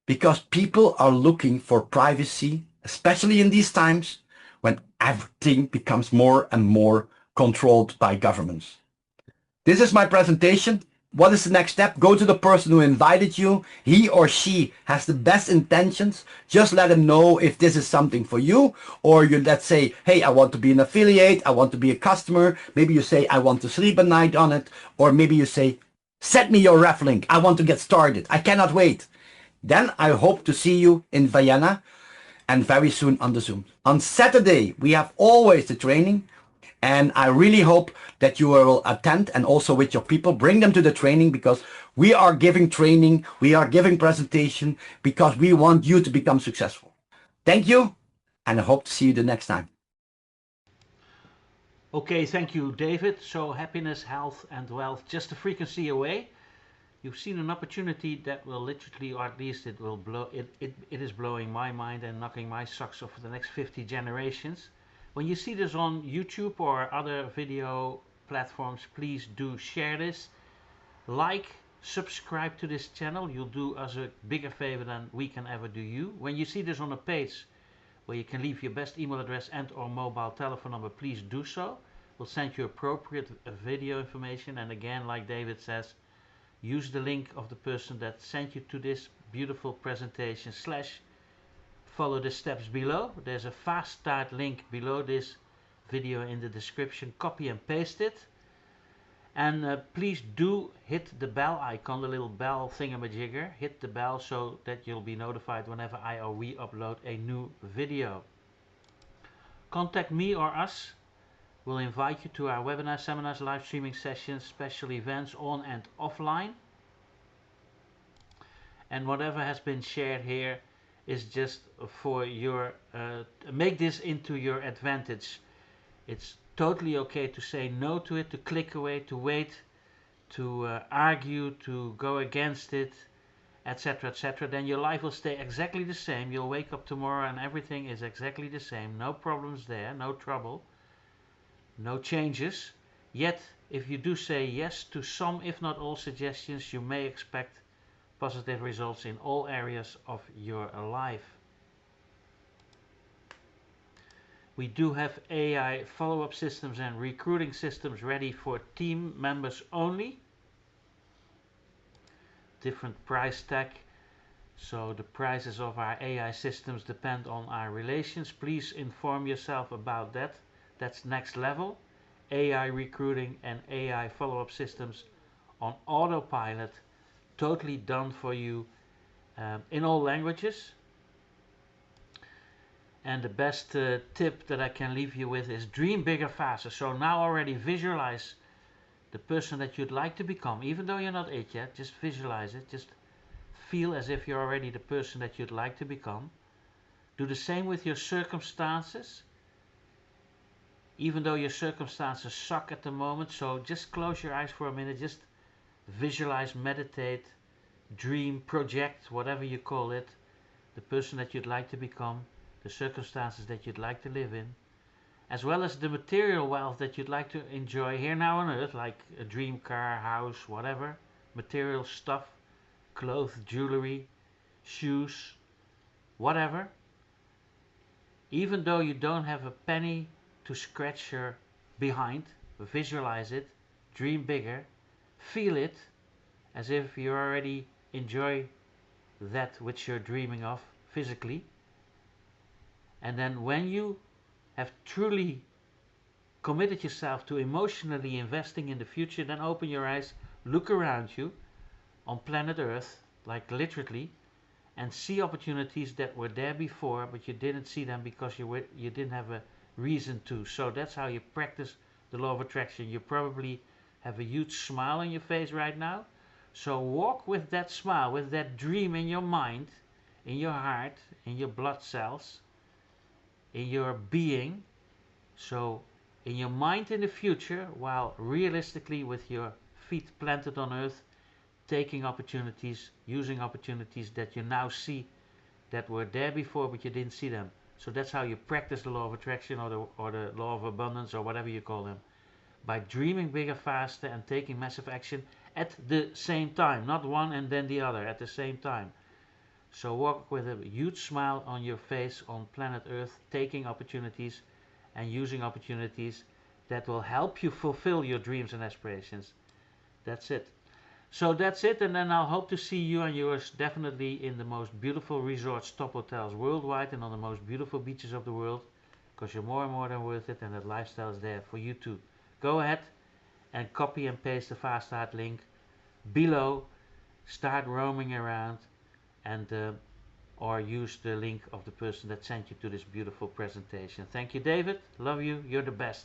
A: because people are looking for privacy, especially in these times when everything becomes more and more controlled by governments. This is my presentation. What is the next step? Go to the person who invited you. He or she has the best intentions. Just let him know if this is something for you. Or you let's say, hey, I want to be an affiliate. I want to be a customer. Maybe you say, I want to sleep at night on it. Or maybe you say, send me your ref link. I want to get started. I cannot wait. Then I hope to see you in Vienna and very soon on the Zoom. On Saturday, we have always the training. And I really hope that you will attend, and also with your people, bring them to the training, because we are giving training, we are giving presentation, because we want you to become successful. Thank you, and I hope to see you the next time.
B: Okay, thank you, David. So happiness, health, and wealth, just a frequency away. You've seen an opportunity that will literally, or at least it will blow, it is blowing my mind and knocking my socks off for the next 50 generations. When you see this on YouTube or other video platforms, please do share this. Like, subscribe to this channel. You'll do us a bigger favor than we can ever do you. When you see this on a page where you can leave your best email address and or mobile telephone number, please do so. We'll send you appropriate video information. And again, like David says, use the link of the person that sent you to this beautiful presentation / follow the steps below. There's a fast start link below this video in the description. Copy and paste it. And please do hit the bell icon, the little bell thingamajigger. Hit the bell so that you'll be notified whenever I or we upload a new video. Contact me or us. We'll invite you to our webinars, seminars, live streaming sessions, special events on and offline. And whatever has been shared here is just for your, make this into your advantage. It's totally okay to say no to it, to click away, to wait. to argue, to go against it, etc., etc., then your life will stay exactly the same. You'll wake up tomorrow and everything is exactly the same. No problems there, no trouble, no changes. Yet, if you do say yes to some, if not all suggestions, you may expect positive results in all areas of your life. We do have AI follow-up systems and recruiting systems ready for team members only. Different price tag. So the prices of our AI systems depend on our relations. Please inform yourself about that. That's next level. AI recruiting and AI follow-up systems on autopilot, totally done for you in all languages. And the best tip that I can leave you with is dream bigger, faster. So now already visualize the person that you'd like to become, even though you're not it yet. Just visualize it. Just feel as if you're already the person that you'd like to become. Do the same with your circumstances, even though your circumstances suck at the moment. So just close your eyes for a minute. Just visualize, meditate, dream, project, whatever you call it, the person that you'd like to become, the circumstances that you'd like to live in, as well as the material wealth that you'd like to enjoy here now on earth, like a dream car, house, whatever, material stuff, clothes, jewelry, shoes, whatever. Even though you don't have a penny to scratch your behind, visualize it, dream bigger, feel it as if you already enjoy that which you're dreaming of physically. And then when you have truly committed yourself to emotionally investing in the future, then open your eyes, look around you on planet Earth, like literally, and see opportunities that were there before, but you didn't see them because you didn't have a reason to. So that's how you practice the law of attraction. You probably have a huge smile on your face right now. So walk with that smile, with that dream in your mind, in your heart, in your blood cells, in your being. So in your mind in the future, while realistically with your feet planted on earth, taking opportunities, using opportunities that you now see that were there before but you didn't see them. So that's how you practice the law of attraction, or the law of abundance, or whatever you call them. By dreaming bigger, faster, and taking massive action at the same time. Not one and then the other, at the same time. So walk with a huge smile on your face on planet Earth, taking opportunities and using opportunities that will help you fulfill your dreams and aspirations. That's it. So that's it, and then I'll hope to see you and yours definitely in the most beautiful resorts, top hotels worldwide, and on the most beautiful beaches of the world, because you're more and more than worth it, and that lifestyle is there for you too. Go ahead and copy and paste the Fast Start link below, start roaming around, and or use the link of the person that sent you to this beautiful presentation. Thank you, David. Love you. You're the best.